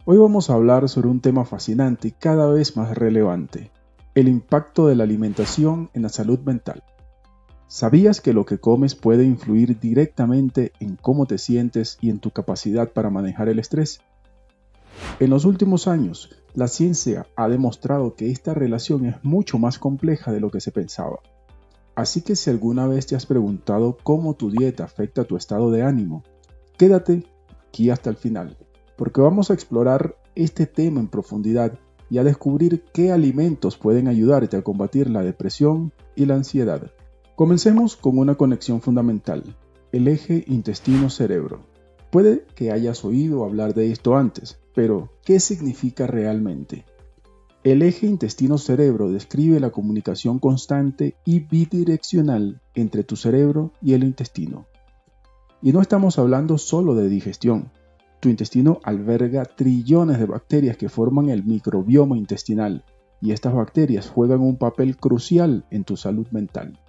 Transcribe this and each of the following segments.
Hoy vamos a hablar sobre un tema fascinante y cada vez más relevante, el impacto de la alimentación en la salud mental. ¿Sabías que lo que comes puede influir directamente en cómo te sientes y en tu capacidad para manejar el estrés? En los últimos años, la ciencia ha demostrado que esta relación es mucho más compleja de lo que se pensaba. Así que si alguna vez te has preguntado cómo tu dieta afecta tu estado de ánimo, quédate aquí hasta el final, porque vamos a explorar este tema en profundidad y a descubrir qué alimentos pueden ayudarte a combatir la depresión y la ansiedad. Comencemos con una conexión fundamental, el eje intestino-cerebro. Puede que hayas oído hablar de esto antes, pero ¿qué significa realmente? El eje intestino-cerebro describe la comunicación constante y bidireccional entre tu cerebro y el intestino. Y no estamos hablando solo de digestión. Tu intestino alberga trillones de bacterias que forman el microbioma intestinal, y estas bacterias juegan un papel crucial en tu salud mental.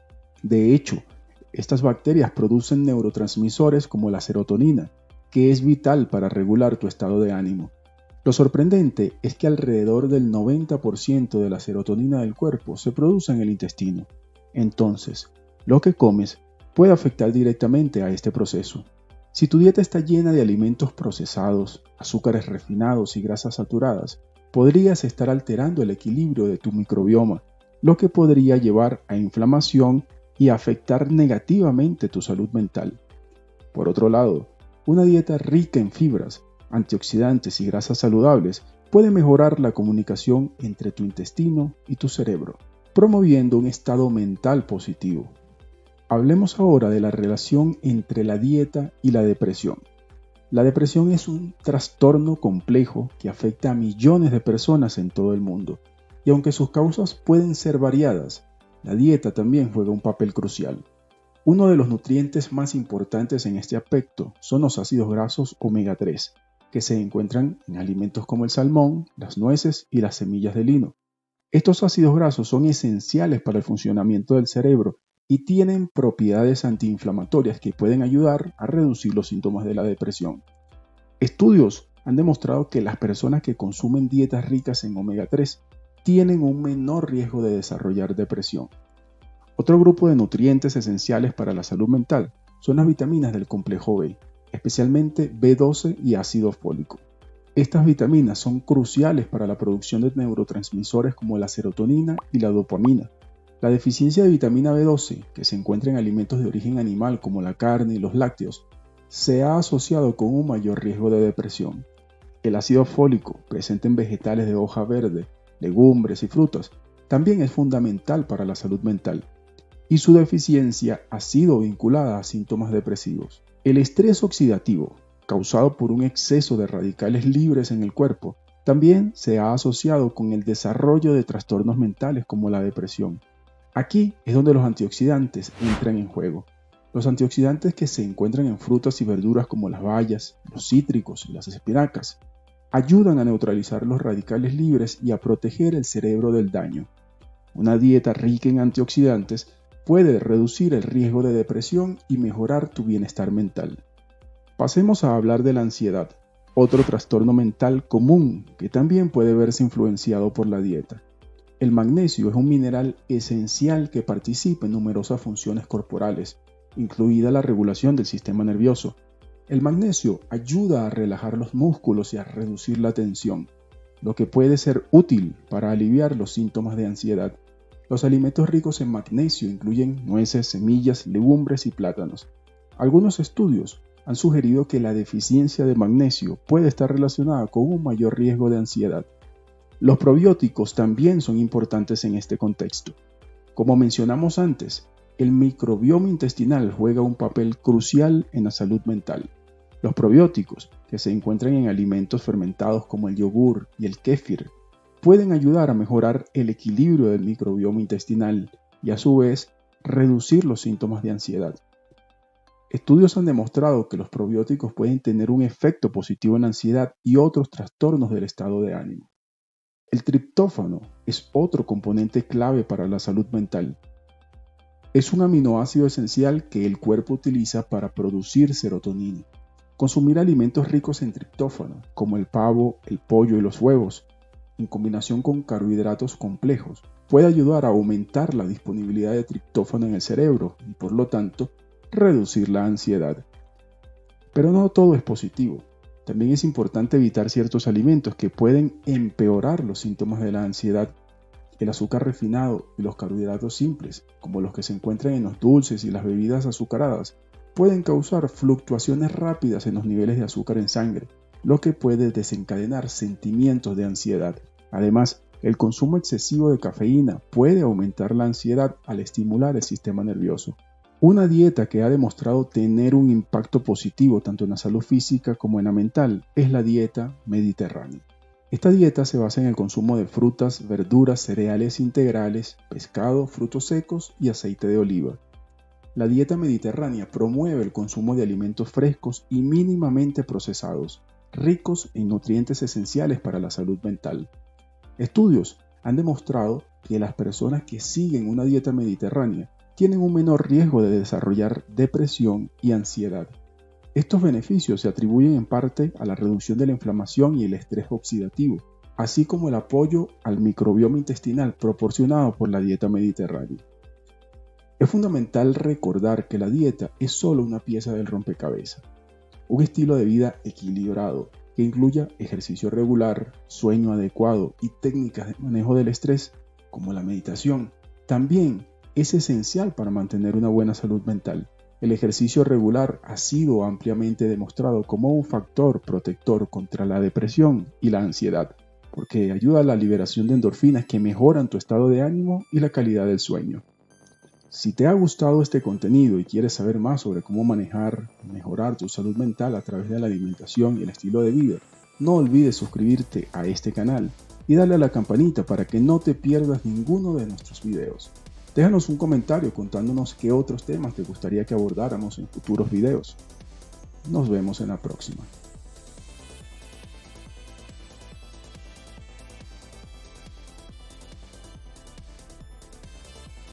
De hecho, estas bacterias producen neurotransmisores como la serotonina, que es vital para regular tu estado de ánimo. Lo sorprendente es que alrededor del 90% de la serotonina del cuerpo se produce en el intestino. Entonces, lo que comes puede afectar directamente a este proceso. Si tu dieta está llena de alimentos procesados, azúcares refinados y grasas saturadas, podrías estar alterando el equilibrio de tu microbioma, lo que podría llevar a inflamación y afectar negativamente tu salud mental. Por otro lado, una dieta rica en fibras, antioxidantes y grasas saludables puede mejorar la comunicación entre tu intestino y tu cerebro, promoviendo un estado mental positivo. Hablemos ahora de la relación entre la dieta y la depresión. La depresión es un trastorno complejo que afecta a millones de personas en todo el mundo, y aunque sus causas pueden ser variadas, la dieta también juega un papel crucial. Uno de los nutrientes más importantes en este aspecto son los ácidos grasos omega 3, que se encuentran en alimentos como el salmón, las nueces y las semillas de lino. Estos ácidos grasos son esenciales para el funcionamiento del cerebro y tienen propiedades antiinflamatorias que pueden ayudar a reducir los síntomas de la depresión. Estudios han demostrado que las personas que consumen dietas ricas en omega 3 tienen un menor riesgo de desarrollar depresión. Otro grupo de nutrientes esenciales para la salud mental son las vitaminas del complejo B, especialmente B12 y ácido fólico. Estas vitaminas son cruciales para la producción de neurotransmisores como la serotonina y la dopamina. La deficiencia de vitamina B12, que se encuentra en alimentos de origen animal como la carne y los lácteos, se ha asociado con un mayor riesgo de depresión. El ácido fólico, presente en vegetales de hoja verde, legumbres y frutas, también es fundamental para la salud mental, y su deficiencia ha sido vinculada a síntomas depresivos. El estrés oxidativo, causado por un exceso de radicales libres en el cuerpo, también se ha asociado con el desarrollo de trastornos mentales como la depresión. Aquí es donde los antioxidantes entran en juego. Los antioxidantes que se encuentran en frutas y verduras como las bayas, los cítricos y las espinacas ayudan a neutralizar los radicales libres y a proteger el cerebro del daño. Una dieta rica en antioxidantes puede reducir el riesgo de depresión y mejorar tu bienestar mental. Pasemos a hablar de la ansiedad, otro trastorno mental común que también puede verse influenciado por la dieta. El magnesio es un mineral esencial que participa en numerosas funciones corporales, incluida la regulación del sistema nervioso. El magnesio ayuda a relajar los músculos y a reducir la tensión, lo que puede ser útil para aliviar los síntomas de ansiedad. Los alimentos ricos en magnesio incluyen nueces, semillas, legumbres y plátanos. Algunos estudios han sugerido que la deficiencia de magnesio puede estar relacionada con un mayor riesgo de ansiedad. Los probióticos también son importantes en este contexto. Como mencionamos antes, el microbioma intestinal juega un papel crucial en la salud mental. Los probióticos, que se encuentran en alimentos fermentados como el yogur y el kéfir, pueden ayudar a mejorar el equilibrio del microbioma intestinal y a su vez reducir los síntomas de ansiedad. Estudios han demostrado que los probióticos pueden tener un efecto positivo en la ansiedad y otros trastornos del estado de ánimo. El triptófano es otro componente clave para la salud mental. Es un aminoácido esencial que el cuerpo utiliza para producir serotonina. Consumir alimentos ricos en triptófano, como el pavo, el pollo y los huevos, en combinación con carbohidratos complejos, puede ayudar a aumentar la disponibilidad de triptófano en el cerebro y, por lo tanto, reducir la ansiedad. Pero no todo es positivo. También es importante evitar ciertos alimentos que pueden empeorar los síntomas de la ansiedad. El azúcar refinado y los carbohidratos simples, como los que se encuentran en los dulces y las bebidas azucaradas, pueden causar fluctuaciones rápidas en los niveles de azúcar en sangre, lo que puede desencadenar sentimientos de ansiedad. Además, el consumo excesivo de cafeína puede aumentar la ansiedad al estimular el sistema nervioso. Una dieta que ha demostrado tener un impacto positivo tanto en la salud física como en la mental es la dieta mediterránea. Esta dieta se basa en el consumo de frutas, verduras, cereales integrales, pescado, frutos secos y aceite de oliva. La dieta mediterránea promueve el consumo de alimentos frescos y mínimamente procesados, ricos en nutrientes esenciales para la salud mental. Estudios han demostrado que las personas que siguen una dieta mediterránea tienen un menor riesgo de desarrollar depresión y ansiedad. Estos beneficios se atribuyen en parte a la reducción de la inflamación y el estrés oxidativo, así como el apoyo al microbioma intestinal proporcionado por la dieta mediterránea. Es fundamental recordar que la dieta es solo una pieza del rompecabezas. Un estilo de vida equilibrado que incluya ejercicio regular, sueño adecuado y técnicas de manejo del estrés, como la meditación, también es esencial para mantener una buena salud mental. El ejercicio regular ha sido ampliamente demostrado como un factor protector contra la depresión y la ansiedad, porque ayuda a la liberación de endorfinas que mejoran tu estado de ánimo y la calidad del sueño. Si te ha gustado este contenido y quieres saber más sobre cómo manejar y mejorar tu salud mental a través de la alimentación y el estilo de vida, no olvides suscribirte a este canal y darle a la campanita para que no te pierdas ninguno de nuestros videos. Déjanos un comentario contándonos qué otros temas te gustaría que abordáramos en futuros videos. Nos vemos en la próxima.